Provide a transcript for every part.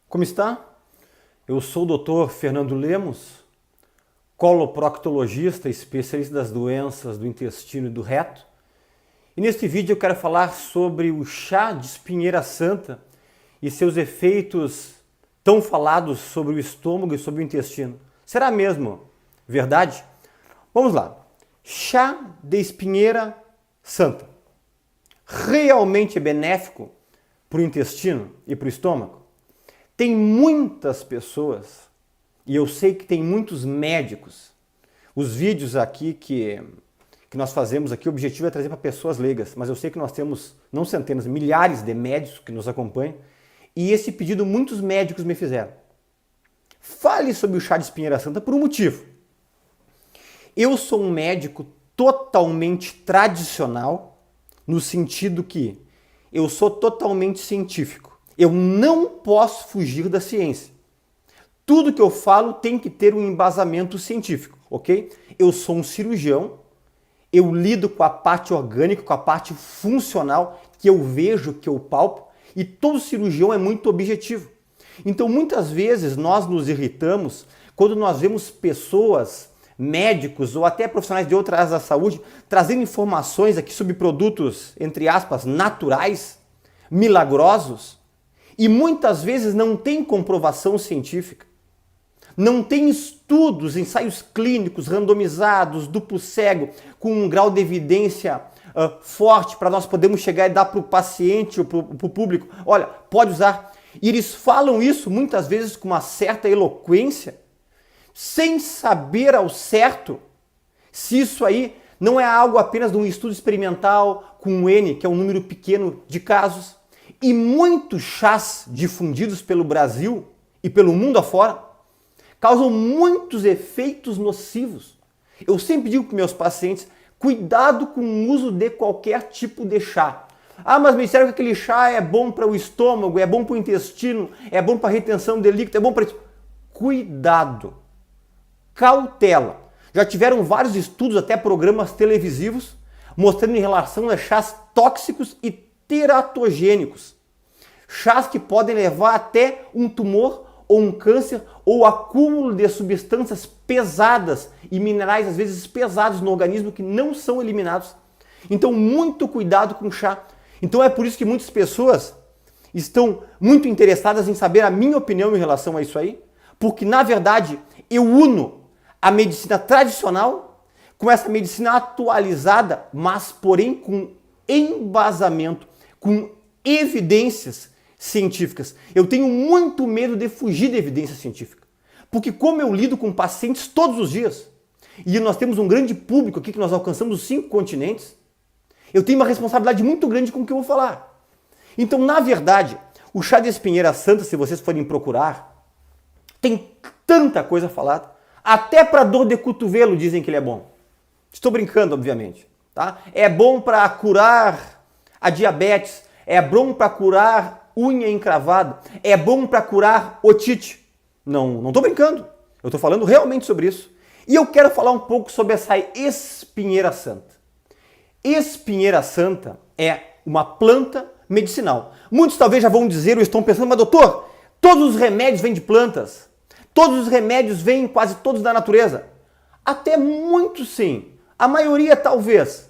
Como está? Eu sou o Dr. Fernando Lemos, coloproctologista, especialista das doenças do intestino e do reto. E neste vídeo eu quero falar sobre o chá de espinheira santa e seus efeitos tão falados sobre o estômago e sobre o intestino. Será mesmo verdade? Vamos lá. Chá de espinheira santa realmente é benéfico para o intestino e para o estômago? Tem muitas pessoas, e eu sei que tem muitos médicos, os vídeos aqui que nós fazemos aqui, o objetivo é trazer para pessoas leigas, mas eu sei que nós temos não centenas, milhares de médicos que nos acompanham, e esse pedido muitos médicos me fizeram. Fale sobre o chá de espinheira santa por um motivo. Eu sou um médico totalmente tradicional, no sentido que eu sou totalmente científico. Eu não posso fugir da ciência. Tudo que eu falo tem que ter um embasamento científico, ok? Eu sou um cirurgião, eu lido com a parte orgânica, com a parte funcional, que eu vejo, que eu palpo, e todo cirurgião é muito objetivo. Então, muitas vezes, nós nos irritamos quando nós vemos pessoas, médicos ou até profissionais de outras áreas da saúde, trazendo informações aqui sobre produtos, entre aspas, naturais, milagrosos, e muitas vezes não tem comprovação científica. Não tem estudos, ensaios clínicos randomizados, duplo cego, com um grau de evidência forte para nós podermos chegar e dar para o paciente ou para o público. Olha, pode usar. E eles falam isso muitas vezes com uma certa eloquência, sem saber ao certo se isso aí não é algo apenas de um estudo experimental com um N, que é um número pequeno de casos. E muitos chás difundidos pelo Brasil e pelo mundo afora causam muitos efeitos nocivos. Eu sempre digo para meus pacientes, cuidado com o uso de qualquer tipo de chá. Ah, mas me disseram que aquele chá é bom para o estômago, é bom para o intestino, é bom para a retenção de líquido, é bom para isso. Cuidado, cautela. Já tiveram vários estudos, até programas televisivos, mostrando em relação a chás tóxicos e teratogênicos. Chás que podem levar até um tumor ou um câncer ou acúmulo de substâncias pesadas e minerais às vezes pesados no organismo que não são eliminados. Então muito cuidado com o chá. Então é por isso que muitas pessoas estão muito interessadas em saber a minha opinião em relação a isso aí, porque na verdade eu uno a medicina tradicional com essa medicina atualizada, mas porém com embasamento, com evidências científicas. Eu tenho muito medo de fugir da evidência científica, porque como eu lido com pacientes todos os dias, e nós temos um grande público aqui que nós alcançamos os 5 continentes, eu tenho uma responsabilidade muito grande com o que eu vou falar. Então, na verdade, o chá de espinheira santa, se vocês forem procurar, tem tanta coisa falada, até para dor de cotovelo dizem que ele é bom. Estou brincando, obviamente. Tá? É bom para curar a diabetes, é bom para curar unha encravada, é bom para curar otite. Não estou brincando, eu estou falando realmente sobre isso. E eu quero falar um pouco sobre essa espinheira santa. Espinheira santa é uma planta medicinal. Muitos talvez já vão dizer ou estão pensando, mas doutor, todos os remédios vêm de plantas, todos os remédios vêm quase todos da natureza. Até muitos sim, a maioria talvez.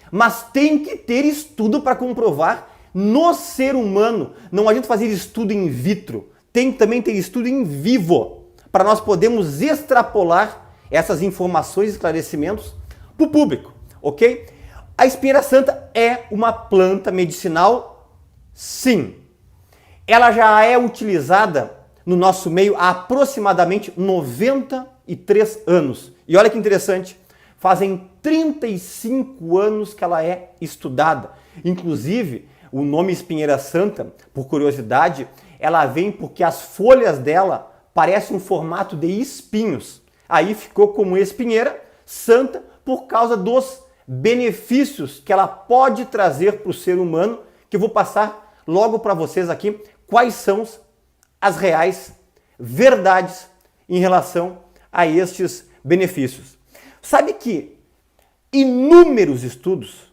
Mas tem que ter estudo para comprovar no ser humano. Não adianta fazer estudo in vitro. Tem que também ter estudo em vivo para nós podermos extrapolar essas informações e esclarecimentos para o público, ok? A espinheira santa é uma planta medicinal, sim. Ela já é utilizada no nosso meio há aproximadamente 93 anos. E olha que interessante, fazem 35 anos que ela é estudada. Inclusive, o nome espinheira santa, por curiosidade, ela vem porque as folhas dela parecem um formato de espinhos. Aí ficou como espinheira santa por causa dos benefícios que ela pode trazer para o ser humano, que eu vou passar logo para vocês aqui quais são as reais verdades em relação a estes benefícios. Sabe que inúmeros estudos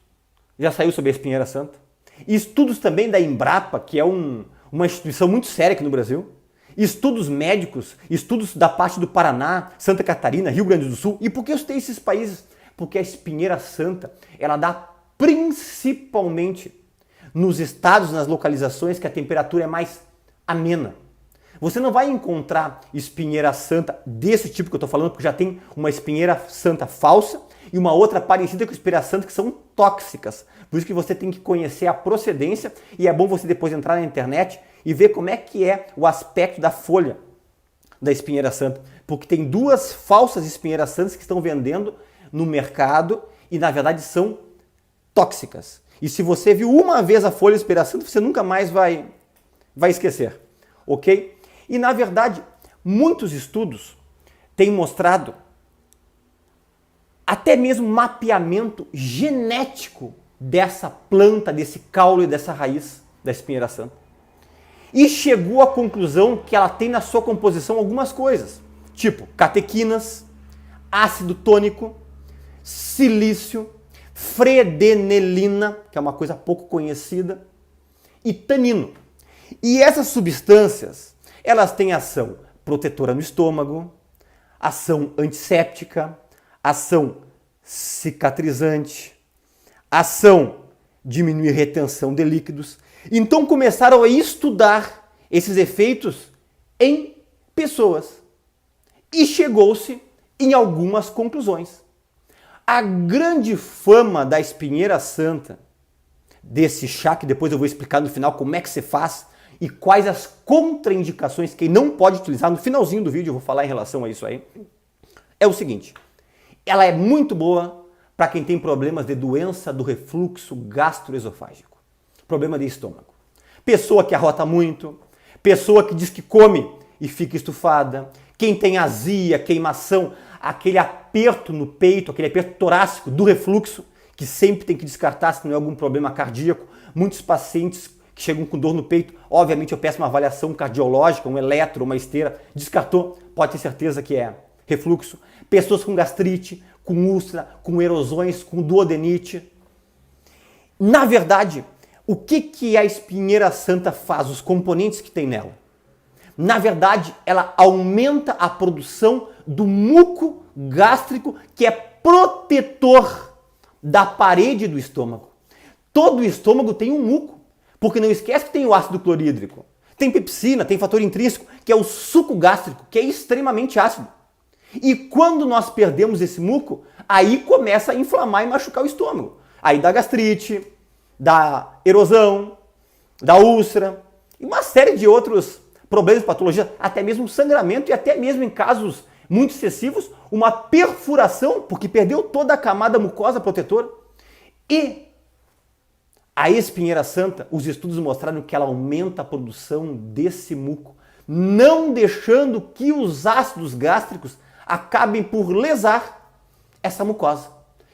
já saiu sobre a espinheira santa? E estudos também da Embrapa, que é uma instituição muito séria aqui no Brasil, estudos médicos, estudos da parte do Paraná, Santa Catarina, Rio Grande do Sul. E por que eu citei esses países? Porque a espinheira santa, ela dá principalmente nos estados, nas localizações que a temperatura é mais amena. Você não vai encontrar espinheira santa desse tipo que eu estou falando, porque já tem uma espinheira santa falsa e uma outra parecida com a espinheira santa que são tóxicas. Por isso que você tem que conhecer a procedência e é bom você depois entrar na internet e ver como é que é o aspecto da folha da espinheira santa. Porque tem duas falsas espinheiras santas que estão vendendo no mercado e na verdade são tóxicas. E se você viu uma vez a folha de espinheira santa, você nunca mais vai esquecer, ok? E na verdade, muitos estudos têm mostrado até mesmo mapeamento genético dessa planta, desse caule, dessa raiz da espinheira santa. E chegou à conclusão que ela tem na sua composição algumas coisas, tipo catequinas, ácido tônico, silício, fredenelina, que é uma coisa pouco conhecida, e tanino. E essas substâncias, elas têm ação protetora no estômago, ação antisséptica, ação cicatrizante, ação diminuir retenção de líquidos. Então começaram a estudar esses efeitos em pessoas e chegou-se em algumas conclusões. A grande fama da espinheira santa, desse chá, que depois eu vou explicar no final como é que se faz e quais as contraindicações que não pode utilizar, no finalzinho do vídeo eu vou falar em relação a isso aí, é o seguinte: ela é muito boa para quem tem problemas de doença do refluxo gastroesofágico, problema de estômago. Pessoa que arrota muito, pessoa que diz que come e fica estufada, quem tem azia, queimação, aquele aperto no peito, aquele aperto torácico do refluxo, que sempre tem que descartar se não é algum problema cardíaco. Muitos pacientes que chegam com dor no peito, obviamente eu peço uma avaliação cardiológica, um eletro, uma esteira, descartou, pode ter certeza que é refluxo. Pessoas com gastrite, com úlcera, com erosões, com duodenite. Na verdade, o que a espinheira santa faz, os componentes que tem nela? Na verdade, ela aumenta a produção do muco gástrico, que é protetor da parede do estômago. Todo o estômago tem um muco, porque não esquece que tem o ácido clorídrico, tem pepsina, tem fator intrínseco, que é o suco gástrico, que é extremamente ácido. E quando nós perdemos esse muco, aí começa a inflamar e machucar o estômago. Aí dá gastrite, dá erosão, dá úlcera e uma série de outros problemas de patologia, até mesmo sangramento e até mesmo em casos muito excessivos, uma perfuração, porque perdeu toda a camada mucosa protetora. E a espinheira santa, os estudos mostraram que ela aumenta a produção desse muco, não deixando que os ácidos gástricos acabem por lesar essa mucosa.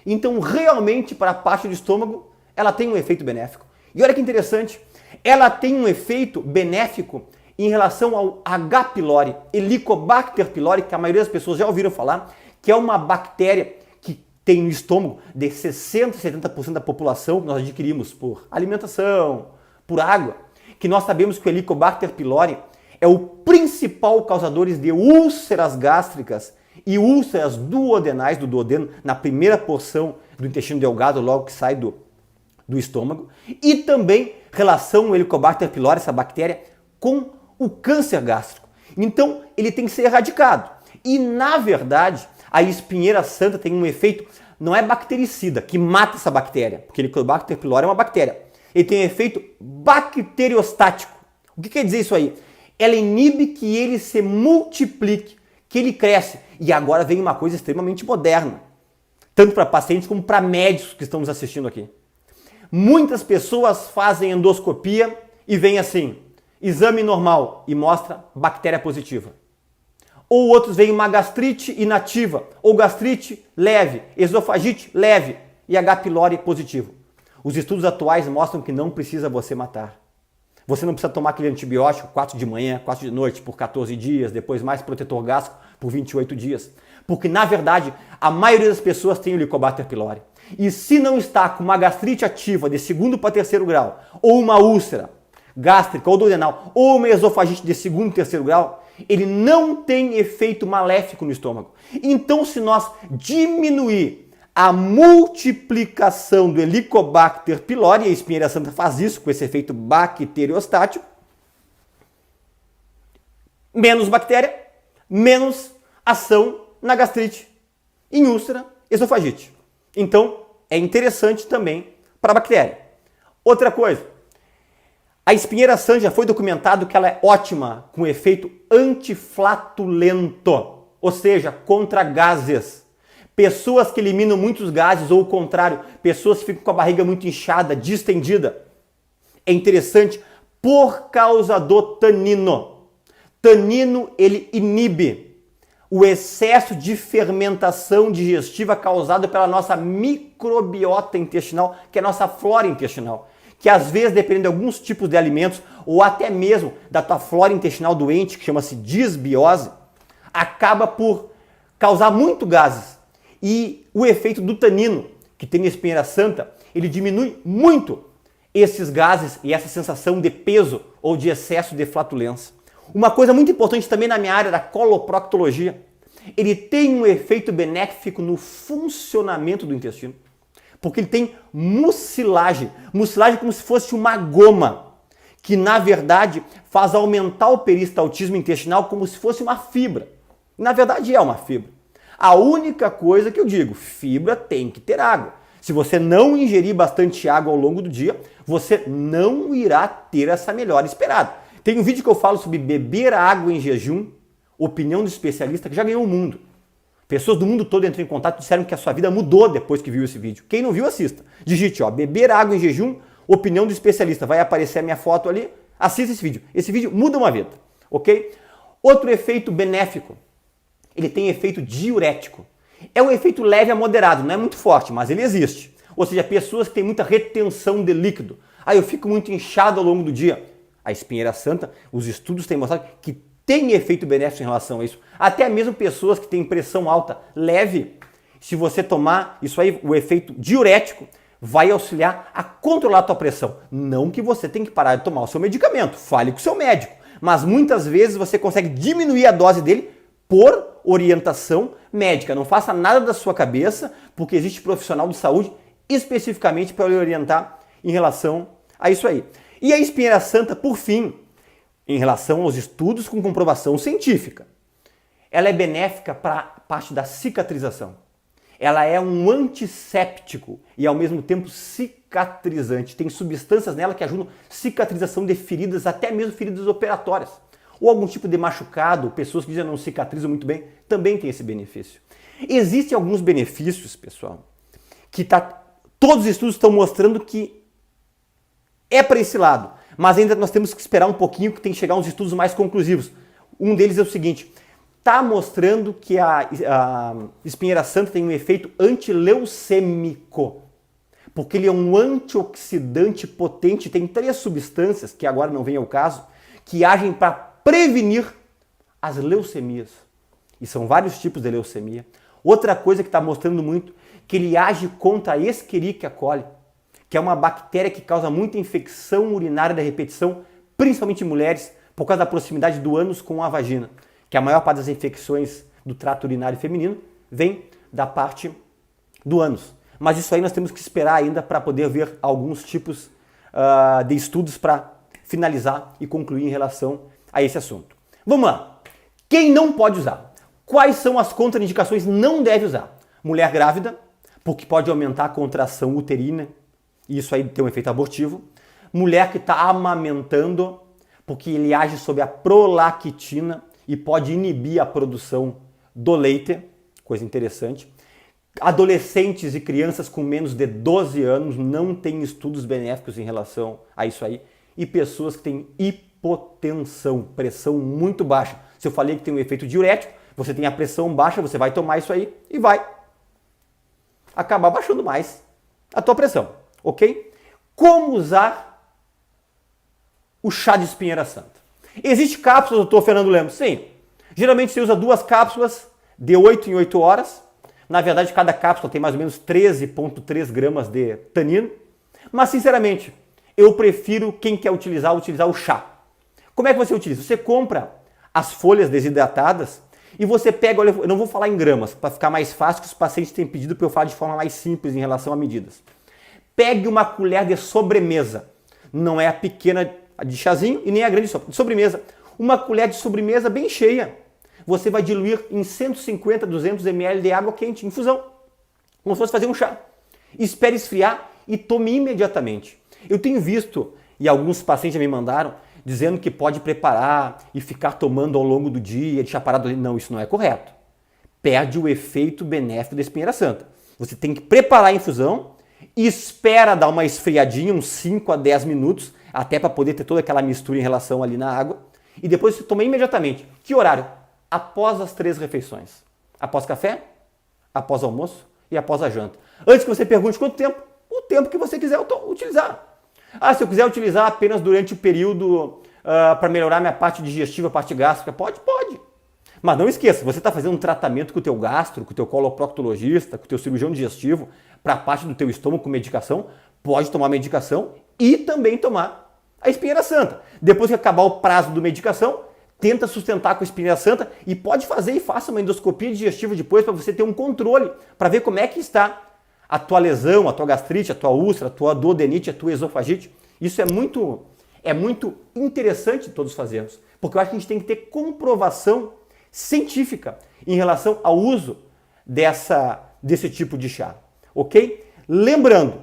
Então, realmente, para a parte do estômago, ela tem um efeito benéfico. E olha que interessante, ela tem um efeito benéfico em relação ao H. pylori, Helicobacter pylori, que a maioria das pessoas já ouviram falar, que é uma bactéria que tem no estômago de 60% a 70% da população que nós adquirimos por alimentação, por água, que nós sabemos que o Helicobacter pylori é o principal causador de úlceras gástricas e úlceras duodenais, do duodeno, na primeira porção do intestino delgado, logo que sai do estômago, e também relação o Helicobacter pylori, essa bactéria, com o câncer gástrico. Então, ele tem que ser erradicado. E, na verdade, a espinheira santa tem um efeito, não é bactericida, que mata essa bactéria, porque o Helicobacter pylori é uma bactéria. Ele tem um efeito bacteriostático. O que quer dizer isso aí? Ela inibe que ele se multiplique, que ele cresce. E agora vem uma coisa extremamente moderna, tanto para pacientes como para médicos que estão nos assistindo aqui. Muitas pessoas fazem endoscopia e vem assim: exame normal, e mostra bactéria positiva. Ou outros veem uma gastrite inativa, ou gastrite leve, esofagite leve e H. pylori positivo. Os estudos atuais mostram que não precisa você matar. Você não precisa tomar aquele antibiótico 4 de manhã, 4 de noite por 14 dias, depois mais protetor gástrico por 28 dias. Porque, na verdade, a maioria das pessoas tem o Helicobacter pylori. E se não está com uma gastrite ativa de 2º para 3º grau, ou uma úlcera gástrica ou duodenal ou uma esofagite de segundo e terceiro grau, ele não tem efeito maléfico no estômago. Então, se nós diminuir a multiplicação do Helicobacter pylori, e a espinheira santa faz isso com esse efeito bacteriostático, menos bactéria, menos ação na gastrite, em úlcera, esofagite. Então, é interessante também para a bactéria. Outra coisa, a espinheira santa já foi documentado que ela é ótima com efeito antiflatulento, ou seja, contra gases. Pessoas que eliminam muitos gases ou o contrário, pessoas que ficam com a barriga muito inchada, distendida. É interessante por causa do tanino. Tanino, ele inibe o excesso de fermentação digestiva causado pela nossa microbiota intestinal, que é a nossa flora intestinal, que às vezes, dependendo de alguns tipos de alimentos, ou até mesmo da tua flora intestinal doente, que chama-se disbiose, acaba por causar muito gases. E o efeito do tanino, que tem na espinheira santa, ele diminui muito esses gases e essa sensação de peso ou de excesso de flatulência. Uma coisa muito importante também na minha área da coloproctologia, ele tem um efeito benéfico no funcionamento do intestino, porque ele tem mucilagem. Mucilagem como se fosse uma goma, que na verdade faz aumentar o peristaltismo intestinal como se fosse uma fibra. Na verdade é uma fibra. A única coisa que eu digo, fibra tem que ter água. Se você não ingerir bastante água ao longo do dia, você não irá ter essa melhora esperada. Tem um vídeo que eu falo sobre beber água em jejum, opinião do especialista que já ganhou o mundo. Pessoas do mundo todo entraram em contato e disseram que a sua vida mudou depois que viu esse vídeo. Quem não viu, assista. Digite, beber água em jejum, opinião do especialista. Vai aparecer a minha foto ali, assista esse vídeo. Esse vídeo muda uma vida, ok? Outro efeito benéfico, ele tem efeito diurético. É um efeito leve a moderado, não é muito forte, mas ele existe. Ou seja, pessoas que têm muita retenção de líquido. Eu fico muito inchado ao longo do dia. A espinheira santa, os estudos têm mostrado que tem efeito benéfico em relação a isso. Até mesmo pessoas que têm pressão alta leve, se você tomar isso aí, o efeito diurético vai auxiliar a controlar a tua pressão. Não que você tenha que parar de tomar o seu medicamento, fale com o seu médico. Mas muitas vezes você consegue diminuir a dose dele por orientação médica. Não faça nada da sua cabeça, porque existe profissional de saúde especificamente para lhe orientar em relação a isso aí. E a espinheira santa, por fim, em relação aos estudos com comprovação científica, ela é benéfica para a parte da cicatrização. Ela é um antisséptico e ao mesmo tempo cicatrizante. Tem substâncias nela que ajudam a cicatrização de feridas, até mesmo feridas operatórias. Ou algum tipo de machucado, pessoas que já não cicatrizam muito bem, também tem esse benefício. Existem alguns benefícios, pessoal, que todos os estudos estão mostrando que é para esse lado, mas ainda nós temos que esperar um pouquinho, que tem que chegar uns estudos mais conclusivos. Um deles é o seguinte, está mostrando que a espinheira santa tem um efeito antileucêmico, porque ele é um antioxidante potente, tem 3 substâncias, que agora não vem ao caso, que agem para prevenir as leucemias. E são vários tipos de leucemia. Outra coisa que está mostrando muito, que ele age contra a Escherichia coli, que é uma bactéria que causa muita infecção urinária da repetição, principalmente em mulheres, por causa da proximidade do ânus com a vagina, que a maior parte das infecções do trato urinário feminino vem da parte do ânus. Mas isso aí nós temos que esperar ainda para poder ver alguns tipos de estudos para finalizar e concluir em relação a esse assunto. Vamos lá. Quem não pode usar? Quais são as contraindicações não deve usar? Mulher grávida, porque pode aumentar a contração uterina, e isso aí tem um efeito abortivo. Mulher que está amamentando, porque ele age sobre a prolactina e pode inibir a produção do leite, coisa interessante. Adolescentes e crianças com menos de 12 anos não têm estudos benéficos em relação a isso aí. E pessoas que têm hipotensão, pressão muito baixa. Se eu falei que tem um efeito diurético, você tem a pressão baixa, você vai tomar isso aí e vai acabar baixando mais a tua pressão, ok? Como usar o chá de espinheira santa? Existe cápsulas, doutor Fernando Lemos? Sim. Geralmente você usa 2 cápsulas de 8 em 8 horas. Na verdade, cada cápsula tem mais ou menos 13,3 gramas de tanino. Mas, sinceramente, eu prefiro, quem quer utilizar o chá. Como é que você utiliza? Você compra as folhas desidratadas e você pega, olha, eu não vou falar em gramas, para ficar mais fácil, que os pacientes têm pedido para eu falar de forma mais simples em relação a medidas. Pegue uma colher de sobremesa, não é a pequena de chazinho e nem a grande de sobremesa. Uma colher de sobremesa bem cheia. Você vai diluir em 150, 200 ml de água quente, infusão. Como se fosse fazer um chá. Espere esfriar e tome imediatamente. Eu tenho visto, e alguns pacientes já me mandaram, dizendo que pode preparar e ficar tomando ao longo do dia, deixar parado ali. Não, isso não é correto. Perde o efeito benéfico da espinheira santa. Você tem que preparar a infusão, espera dar uma esfriadinha, uns 5 a 10 minutos, até para poder ter toda aquela mistura em relação ali na água, e depois você toma imediatamente. Que horário? Após as 3 refeições. Após café, após almoço e após a janta. Antes que você pergunte quanto tempo, o tempo que você quiser utilizar. Ah, se eu quiser utilizar apenas durante o período para melhorar minha parte digestiva, parte gástrica, pode. Mas não esqueça, você está fazendo um tratamento com o teu gastro, com o teu coloproctologista, com o teu cirurgião digestivo, para a parte do teu estômago com medicação, pode tomar medicação e também tomar a espinheira santa. Depois que acabar o prazo da medicação, tenta sustentar com a espinheira santa e pode fazer e faça uma endoscopia digestiva depois para você ter um controle, para ver como é que está a tua lesão, a tua gastrite, a tua úlcera, a tua duodenite, a tua esofagite. Isso é muito interessante todos fazermos, porque eu acho que a gente tem que ter comprovação científica em relação ao uso desse tipo de chá, ok? Lembrando,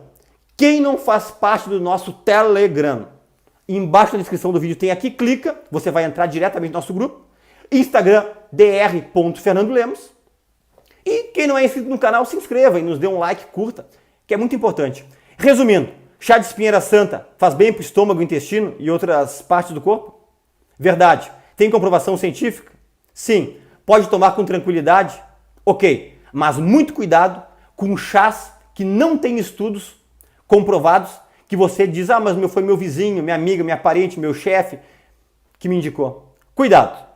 quem não faz parte do nosso Telegram, embaixo na descrição do vídeo tem aqui, clica, você vai entrar diretamente no nosso grupo, Instagram, dr.fernandolemos. E quem não é inscrito no canal, se inscreva e nos dê um like, curta, que é muito importante. Resumindo, chá de espinheira santa faz bem para o estômago, intestino e outras partes do corpo? Verdade. Tem comprovação científica? Sim. Pode tomar com tranquilidade? Ok. Mas muito cuidado com chás que não têm estudos comprovados, que você diz, mas foi meu vizinho, minha amiga, minha parente, meu chefe que me indicou. Cuidado.